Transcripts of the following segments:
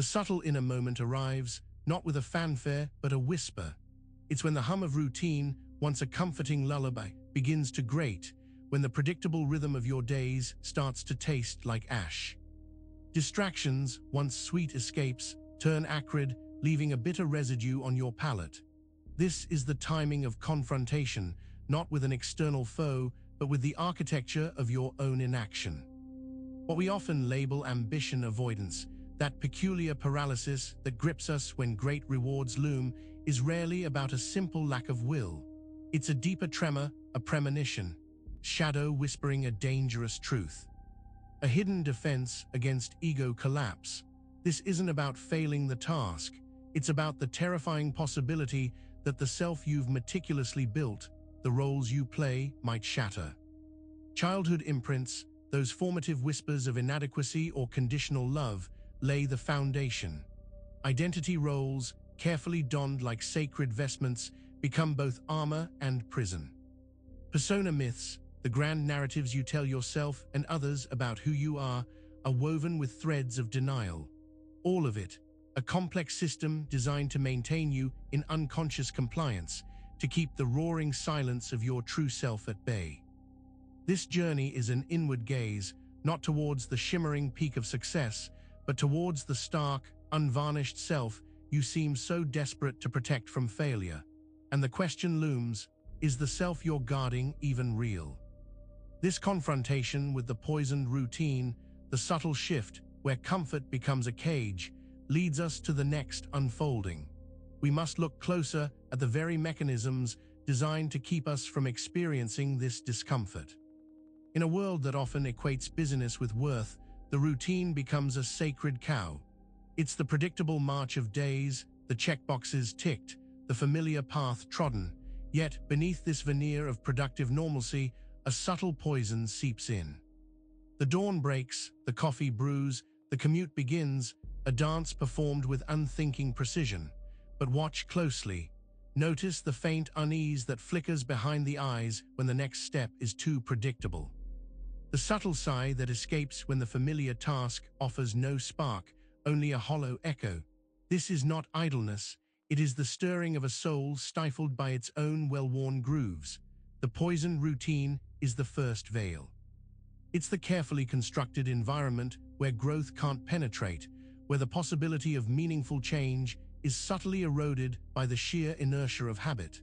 The subtle inner moment arrives, not with a fanfare, but a whisper. It's when the hum of routine, once a comforting lullaby, begins to grate, when the predictable rhythm of your days starts to taste like ash. Distractions, once sweet escapes, turn acrid, leaving a bitter residue on your palate. This is the timing of confrontation, not with an external foe, but with the architecture of your own inaction. What we often label ambition avoidance, that peculiar paralysis that grips us when great rewards loom, is rarely about a simple lack of will. It's a deeper tremor, a premonition, shadow whispering a dangerous truth. A hidden defense against ego collapse. This isn't about failing the task. It's about the terrifying possibility that the self you've meticulously built, the roles you play, might shatter. Childhood imprints, those formative whispers of inadequacy or conditional love, lay the foundation. Identity roles, carefully donned like sacred vestments, become both armor and prison. Persona myths, the grand narratives you tell yourself and others about who you are woven with threads of denial. All of it, a complex system designed to maintain you in unconscious compliance, to keep the roaring silence of your true self at bay. This journey is an inward gaze, not towards the shimmering peak of success, but towards the stark, unvarnished self you seem so desperate to protect from failure. And the question looms, is the self you're guarding even real? This confrontation with the poisoned routine, the subtle shift where comfort becomes a cage, leads us to the next unfolding. We must look closer at the very mechanisms designed to keep us from experiencing this discomfort. In a world that often equates busyness with worth, the routine becomes a sacred cow. It's the predictable march of days, the checkboxes ticked, the familiar path trodden. Yet, beneath this veneer of productive normalcy, a subtle poison seeps in. The dawn breaks, the coffee brews, the commute begins, a dance performed with unthinking precision. But watch closely. Notice the faint unease that flickers behind the eyes when the next step is too predictable. The subtle sigh that escapes when the familiar task offers no spark, only a hollow echo. This is not idleness. It is the stirring of a soul stifled by its own well-worn grooves. The poisoned routine is the first veil. It's the carefully constructed environment where growth can't penetrate, where the possibility of meaningful change is subtly eroded by the sheer inertia of habit.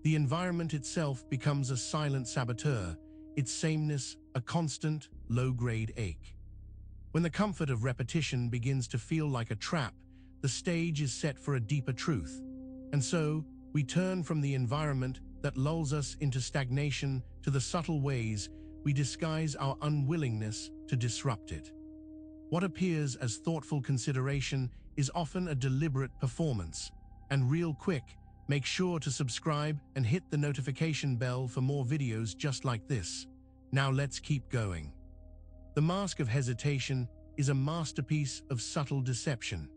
The environment itself becomes a silent saboteur, its sameness a constant, low-grade ache. When the comfort of repetition begins to feel like a trap, the stage is set for a deeper truth. And so, we turn from the environment that lulls us into stagnation to the subtle ways we disguise our unwillingness to disrupt it. What appears as thoughtful consideration is often a deliberate performance. And real quick, make sure to subscribe and hit the notification bell for more videos just like this. Now let's keep going. The Mask of Hesitation is a masterpiece of subtle deception.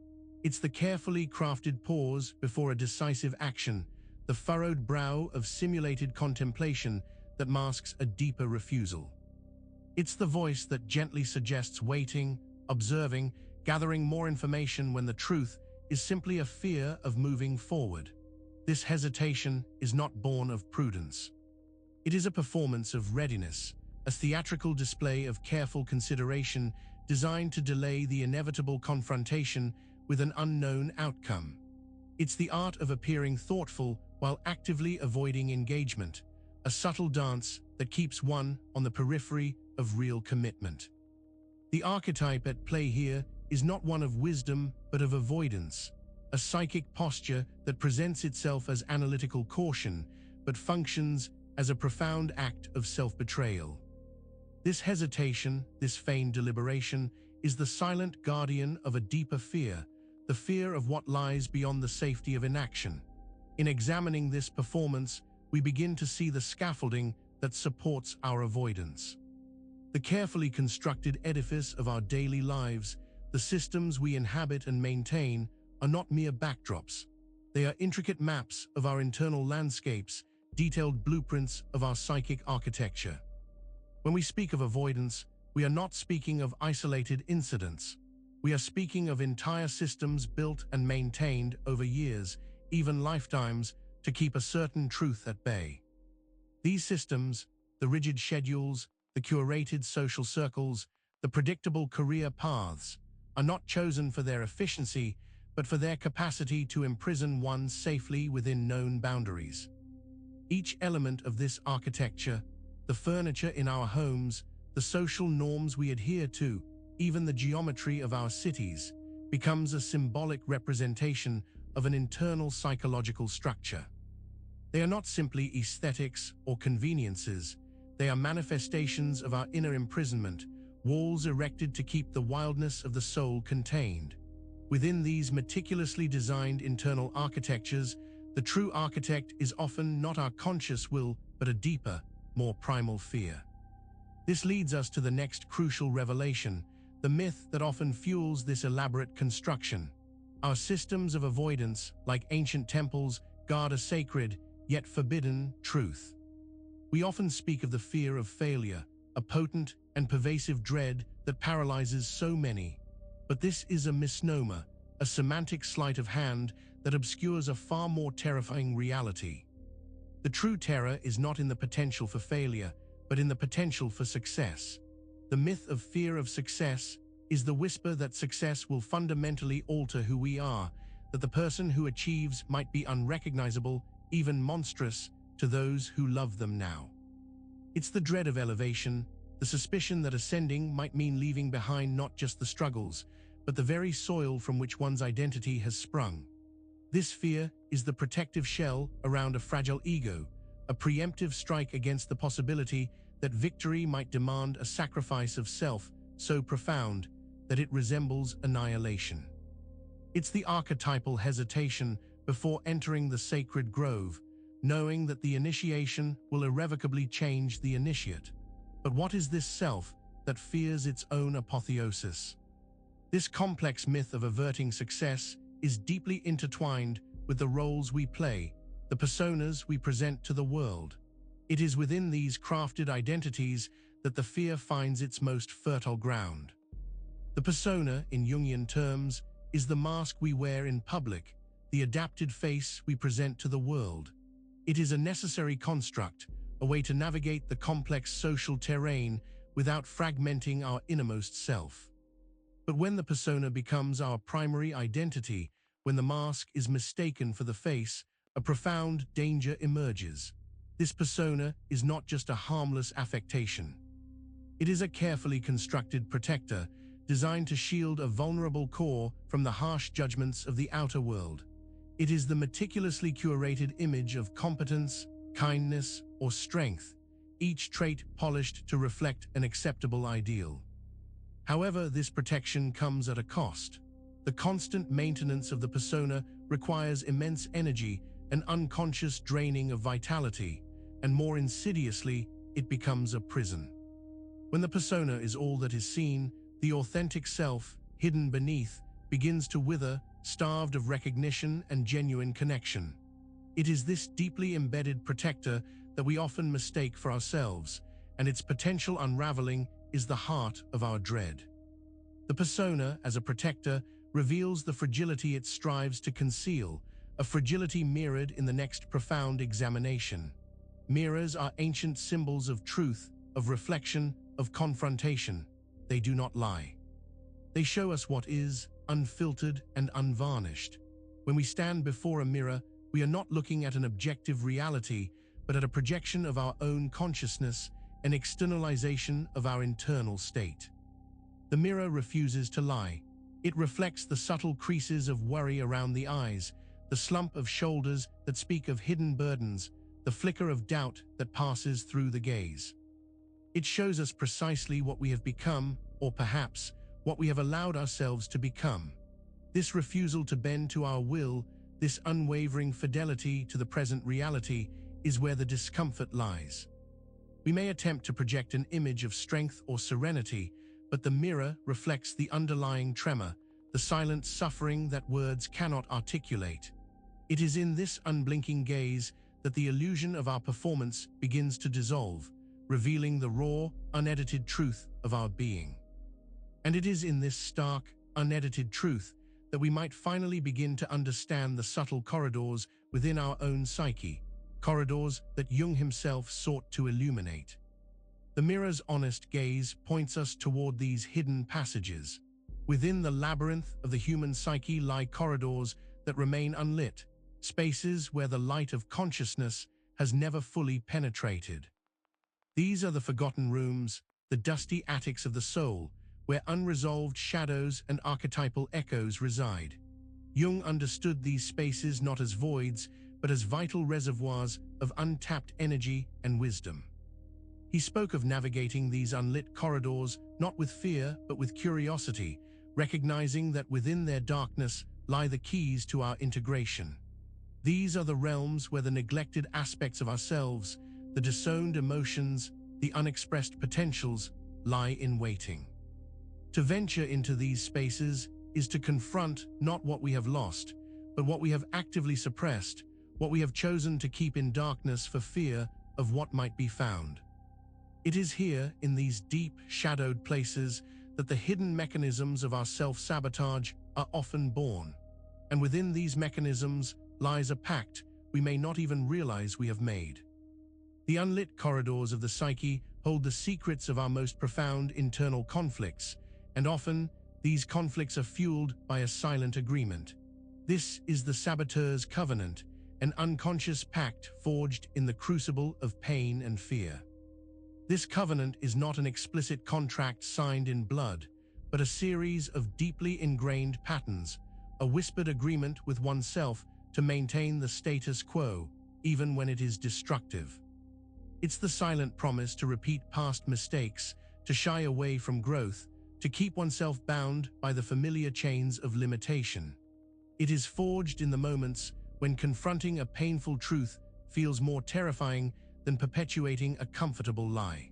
It's the carefully crafted pause before a decisive action, the furrowed brow of simulated contemplation that masks a deeper refusal. It's the voice that gently suggests waiting, observing, gathering more information when the truth is simply a fear of moving forward. This hesitation is not born of prudence. It is a performance of readiness, a theatrical display of careful consideration designed to delay the inevitable confrontation with an unknown outcome. It's the art of appearing thoughtful while actively avoiding engagement, a subtle dance that keeps one on the periphery of real commitment. The archetype at play here is not one of wisdom but of avoidance, a psychic posture that presents itself as analytical caution but functions as a profound act of self-betrayal. This hesitation, this feigned deliberation, is the silent guardian of a deeper fear, the fear of what lies beyond the safety of inaction. In examining this performance, we begin to see the scaffolding that supports our avoidance. The carefully constructed edifice of our daily lives, the systems we inhabit and maintain, are not mere backdrops. They are intricate maps of our internal landscapes, detailed blueprints of our psychic architecture. When we speak of avoidance, we are not speaking of isolated incidents. We are speaking of entire systems built and maintained over years, even lifetimes, to keep a certain truth at bay. These systems, the rigid schedules, the curated social circles, the predictable career paths, are not chosen for their efficiency, but for their capacity to imprison one safely within known boundaries. Each element of this architecture, the furniture in our homes, the social norms we adhere to, even the geometry of our cities, becomes a symbolic representation of an internal psychological structure. They are not simply aesthetics or conveniences, they are manifestations of our inner imprisonment, walls erected to keep the wildness of the soul contained. Within these meticulously designed internal architectures, the true architect is often not our conscious will, but a deeper, more primal fear. This leads us to the next crucial revelation, the myth that often fuels this elaborate construction. Our systems of avoidance, like ancient temples, guard a sacred, yet forbidden, truth. We often speak of the fear of failure, a potent and pervasive dread that paralyzes so many. But this is a misnomer, a semantic sleight of hand that obscures a far more terrifying reality. The true terror is not in the potential for failure, but in the potential for success. The myth of fear of success is the whisper that success will fundamentally alter who we are, that the person who achieves might be unrecognizable, even monstrous, to those who love them now. It's the dread of elevation, the suspicion that ascending might mean leaving behind not just the struggles, but the very soil from which one's identity has sprung. This fear is the protective shell around a fragile ego, a preemptive strike against the possibility that victory might demand a sacrifice of self so profound that it resembles annihilation. It's the archetypal hesitation before entering the sacred grove, knowing that the initiation will irrevocably change the initiate. But what is this self that fears its own apotheosis? This complex myth of averting success is deeply intertwined with the roles we play, the personas we present to the world. It is within these crafted identities that the fear finds its most fertile ground. The persona, in Jungian terms, is the mask we wear in public, the adapted face we present to the world. It is a necessary construct, a way to navigate the complex social terrain without fragmenting our innermost self. But when the persona becomes our primary identity, when the mask is mistaken for the face, a profound danger emerges. This persona is not just a harmless affectation. It is a carefully constructed protector, designed to shield a vulnerable core from the harsh judgments of the outer world. It is the meticulously curated image of competence, kindness, or strength, each trait polished to reflect an acceptable ideal. However, this protection comes at a cost. The constant maintenance of the persona requires immense energy, an unconscious draining of vitality, and more insidiously, it becomes a prison. When the persona is all that is seen, the authentic self, hidden beneath, begins to wither, starved of recognition and genuine connection. It is this deeply embedded protector that we often mistake for ourselves, and its potential unraveling is the heart of our dread. The persona, as a protector, reveals the fragility it strives to conceal, a fragility mirrored in the next profound examination. Mirrors are ancient symbols of truth, of reflection, of confrontation. They do not lie. They show us what is, unfiltered and unvarnished. When we stand before a mirror, we are not looking at an objective reality, but at a projection of our own consciousness, an externalization of our internal state. The mirror refuses to lie. It reflects the subtle creases of worry around the eyes, the slump of shoulders that speak of hidden burdens, the flicker of doubt that passes through the gaze. It shows us precisely what we have become, or perhaps what we have allowed ourselves to become. This refusal to bend to our will, this unwavering fidelity to the present reality, is where the discomfort lies. We may attempt to project an image of strength or serenity, but the mirror reflects the underlying tremor, the silent suffering that words cannot articulate. It is in this unblinking gaze that the illusion of our performance begins to dissolve, revealing the raw, unedited truth of our being. And it is in this stark, unedited truth, that we might finally begin to understand the subtle corridors within our own psyche, corridors that Jung himself sought to illuminate. The mirror's honest gaze points us toward these hidden passages. Within the labyrinth of the human psyche lie corridors that remain unlit, spaces where the light of consciousness has never fully penetrated. These are the forgotten rooms, the dusty attics of the soul, where unresolved shadows and archetypal echoes reside. Jung understood these spaces not as voids, but as vital reservoirs of untapped energy and wisdom. He spoke of navigating these unlit corridors not with fear, but with curiosity, recognizing that within their darkness lie the keys to our integration. These are the realms where the neglected aspects of ourselves, the disowned emotions, the unexpressed potentials, lie in waiting. To venture into these spaces is to confront not what we have lost, but what we have actively suppressed, what we have chosen to keep in darkness for fear of what might be found. It is here, in these deep, shadowed places, that the hidden mechanisms of our self-sabotage are often born. And within these mechanisms lies a pact we may not even realize we have made. The unlit corridors of the psyche hold the secrets of our most profound internal conflicts, and often these conflicts are fueled by a silent agreement. This is the saboteur's covenant, an unconscious pact forged in the crucible of pain and fear. This covenant is not an explicit contract signed in blood, but a series of deeply ingrained patterns, a whispered agreement with oneself to maintain the status quo, even when it is destructive. It's the silent promise to repeat past mistakes, to shy away from growth, to keep oneself bound by the familiar chains of limitation. It is forged in the moments when confronting a painful truth feels more terrifying than perpetuating a comfortable lie.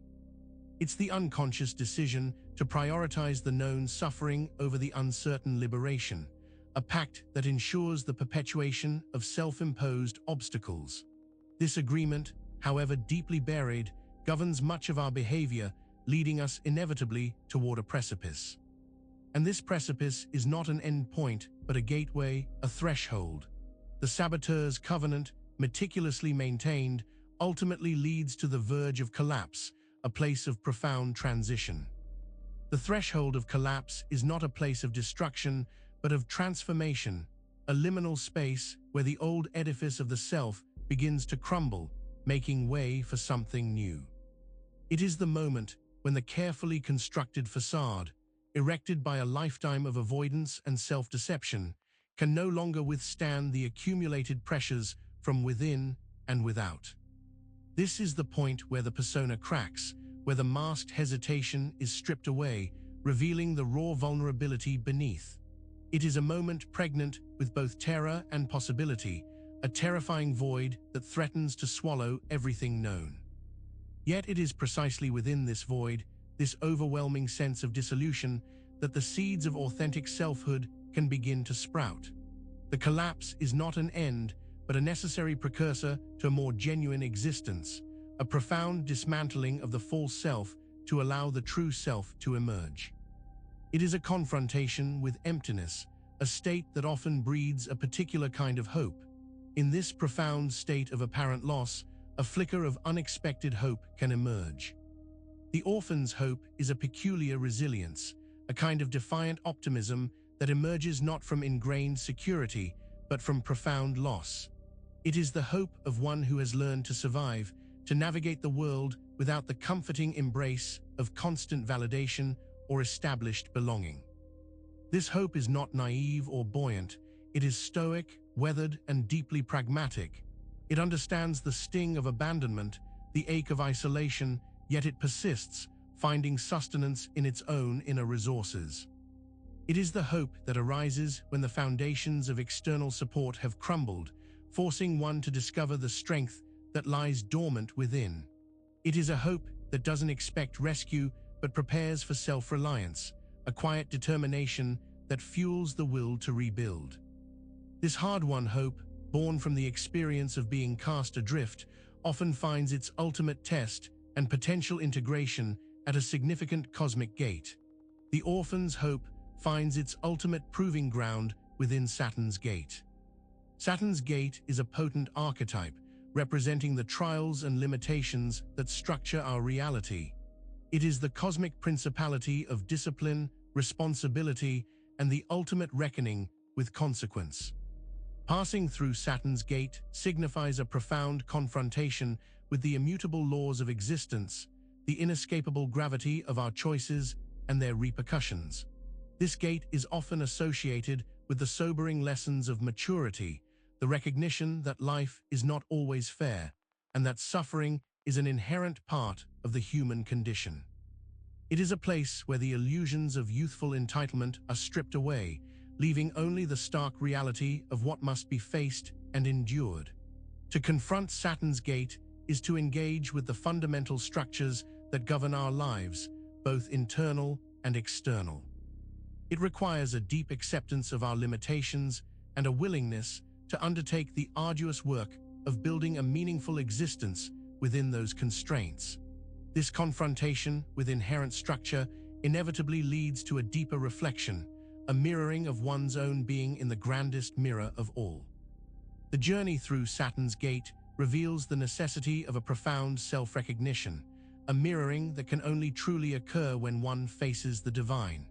It's the unconscious decision to prioritize the known suffering over the uncertain liberation, a pact that ensures the perpetuation of self-imposed obstacles. This agreement, however deeply buried, governs much of our behavior, leading us inevitably toward a precipice. And this precipice is not an end point, but a gateway, a threshold. The saboteur's covenant, meticulously maintained, ultimately leads to the verge of collapse, a place of profound transition. The threshold of collapse is not a place of destruction, but of transformation, a liminal space where the old edifice of the self begins to crumble, making way for something new. It is the moment when the carefully constructed facade, erected by a lifetime of avoidance and self-deception, can no longer withstand the accumulated pressures from within and without. This is the point where the persona cracks, where the masked hesitation is stripped away, revealing the raw vulnerability beneath. It is a moment pregnant with both terror and possibility, a terrifying void that threatens to swallow everything known. Yet it is precisely within this void, this overwhelming sense of dissolution, that the seeds of authentic selfhood can begin to sprout. The collapse is not an end, but a necessary precursor to a more genuine existence, a profound dismantling of the false self to allow the true self to emerge. It is a confrontation with emptiness, a state that often breeds a particular kind of hope. In this profound state of apparent loss, a flicker of unexpected hope can emerge. The orphan's hope is a peculiar resilience, a kind of defiant optimism that emerges not from ingrained security, but from profound loss. It is the hope of one who has learned to survive, to navigate the world without the comforting embrace of constant validation or established belonging. This hope is not naive or buoyant. It is stoic, weathered, and deeply pragmatic. It understands the sting of abandonment, the ache of isolation, yet it persists, finding sustenance in its own inner resources. It is the hope that arises when the foundations of external support have crumbled, forcing one to discover the strength that lies dormant within. It is a hope that doesn't expect rescue but prepares for self-reliance, a quiet determination that fuels the will to rebuild. This hard-won hope, born from the experience of being cast adrift, often finds its ultimate test and potential integration at a significant cosmic gate. The orphan's hope finds its ultimate proving ground within Saturn's Gate. Saturn's Gate is a potent archetype representing the trials and limitations that structure our reality. It is the cosmic principality of discipline, responsibility, and the ultimate reckoning with consequence. Passing through Saturn's Gate signifies a profound confrontation with the immutable laws of existence, the inescapable gravity of our choices, and their repercussions. This gate is often associated with the sobering lessons of maturity, the recognition that life is not always fair, and that suffering is an inherent part of the human condition. It is a place where the illusions of youthful entitlement are stripped away, leaving only the stark reality of what must be faced and endured. To confront Saturn's Gate is to engage with the fundamental structures that govern our lives, both internal and external. It requires a deep acceptance of our limitations and a willingness to undertake the arduous work of building a meaningful existence within those constraints. This confrontation with inherent structure inevitably leads to a deeper reflection, a mirroring of one's own being in the grandest mirror of all. The journey through Saturn's Gate reveals the necessity of a profound self-recognition, a mirroring that can only truly occur when one faces the divine.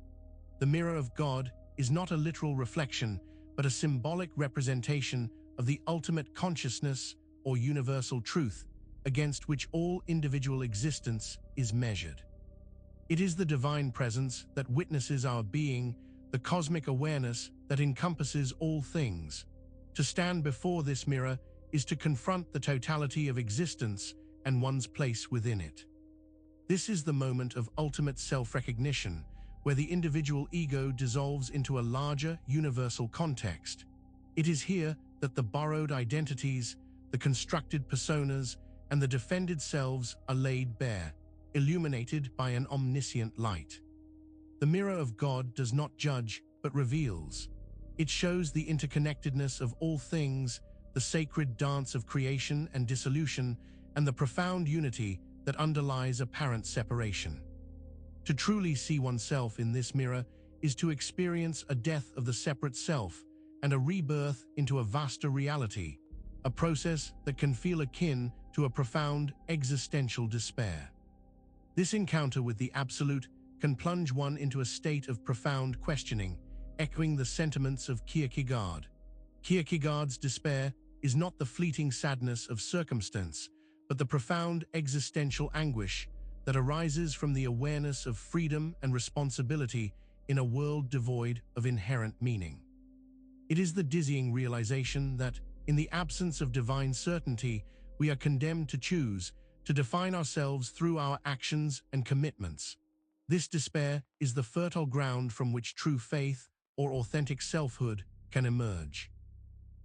The mirror of God is not a literal reflection, but a symbolic representation of the ultimate consciousness or universal truth against which all individual existence is measured. It is the divine presence that witnesses our being, the cosmic awareness that encompasses all things. To stand before this mirror is to confront the totality of existence and one's place within it. This is the moment of ultimate self-recognition, where the individual ego dissolves into a larger, universal context. It is here that the borrowed identities, the constructed personas, and the defended selves are laid bare, illuminated by an omniscient light. The mirror of God does not judge, but reveals. It shows the interconnectedness of all things, the sacred dance of creation and dissolution, and the profound unity that underlies apparent separation. To truly see oneself in this mirror is to experience a death of the separate self and a rebirth into a vaster reality, a process that can feel akin to a profound existential despair. This encounter with the Absolute can plunge one into a state of profound questioning, echoing the sentiments of Kierkegaard. Kierkegaard's despair is not the fleeting sadness of circumstance, but the profound existential anguish that arises from the awareness of freedom and responsibility in a world devoid of inherent meaning. It is the dizzying realization that, in the absence of divine certainty, we are condemned to choose, to define ourselves through our actions and commitments. This despair is the fertile ground from which true faith or authentic selfhood can emerge.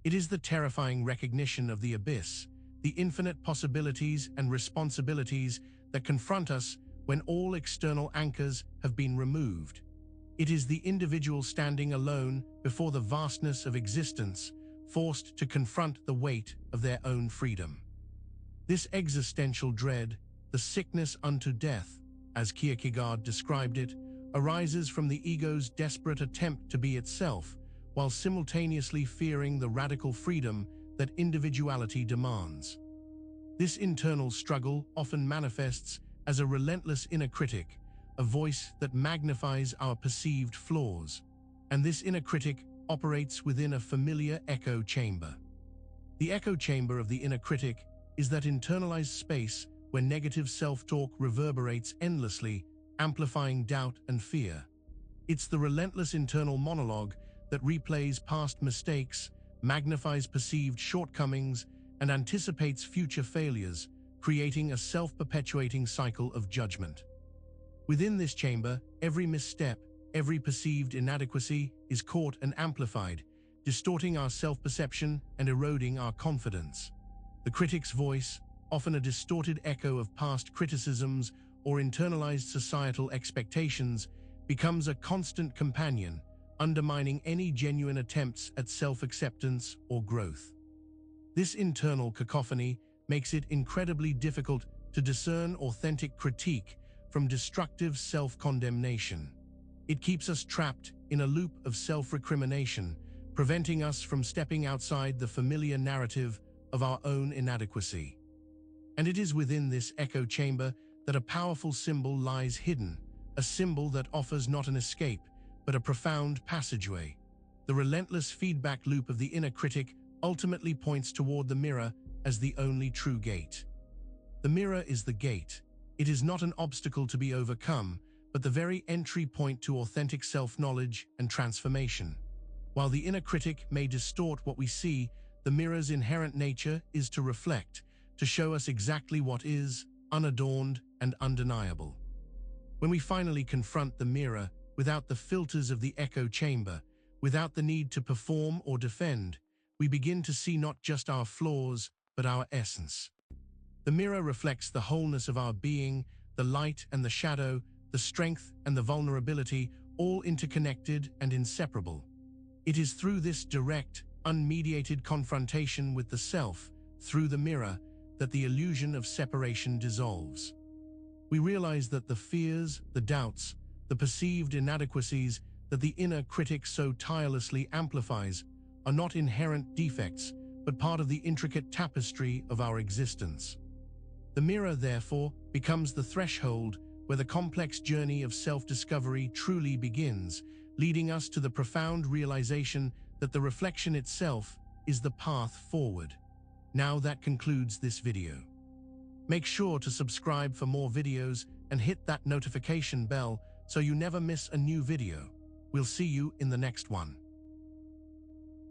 It is the terrifying recognition of the abyss, the infinite possibilities and responsibilities that confront us when all external anchors have been removed. It is the individual standing alone before the vastness of existence, forced to confront the weight of their own freedom. This existential dread, the sickness unto death, as Kierkegaard described it, arises from the ego's desperate attempt to be itself, while simultaneously fearing the radical freedom that individuality demands. This internal struggle often manifests as a relentless inner critic, a voice that magnifies our perceived flaws, and this inner critic operates within a familiar echo chamber. The echo chamber of the inner critic is that internalized space where negative self-talk reverberates endlessly, amplifying doubt and fear. It's the relentless internal monologue that replays past mistakes, magnifies perceived shortcomings, and anticipates future failures, creating a self-perpetuating cycle of judgment. Within this chamber, every misstep, every perceived inadequacy is caught and amplified, distorting our self-perception and eroding our confidence. The critic's voice, often a distorted echo of past criticisms or internalized societal expectations, becomes a constant companion, undermining any genuine attempts at self-acceptance or growth. This internal cacophony makes it incredibly difficult to discern authentic critique from destructive self-condemnation. It keeps us trapped in a loop of self-recrimination, preventing us from stepping outside the familiar narrative of our own inadequacy. And it is within this echo chamber that a powerful symbol lies hidden, a symbol that offers not an escape, but a profound passageway. The relentless feedback loop of the inner critic ultimately points toward the mirror as the only true gate. The mirror is the gate. It is not an obstacle to be overcome, but the very entry point to authentic self-knowledge and transformation. While the inner critic may distort what we see, the mirror's inherent nature is to reflect, to show us exactly what is, unadorned and undeniable. When we finally confront the mirror, without the filters of the echo chamber, without the need to perform or defend, we begin to see not just our flaws, but our essence. The mirror reflects the wholeness of our being, the light and the shadow, the strength and the vulnerability, all interconnected and inseparable. It is through this direct, unmediated confrontation with the self, through the mirror, that the illusion of separation dissolves. We realize that the fears, the doubts, the perceived inadequacies that the inner critic so tirelessly amplifies are not inherent defects, but part of the intricate tapestry of our existence. The mirror, therefore, becomes the threshold where the complex journey of self-discovery truly begins, leading us to the profound realization that the reflection itself is the path forward. Now that concludes this video. Make sure to subscribe for more videos and hit that notification bell so you never miss a new video. We'll see you in the next one.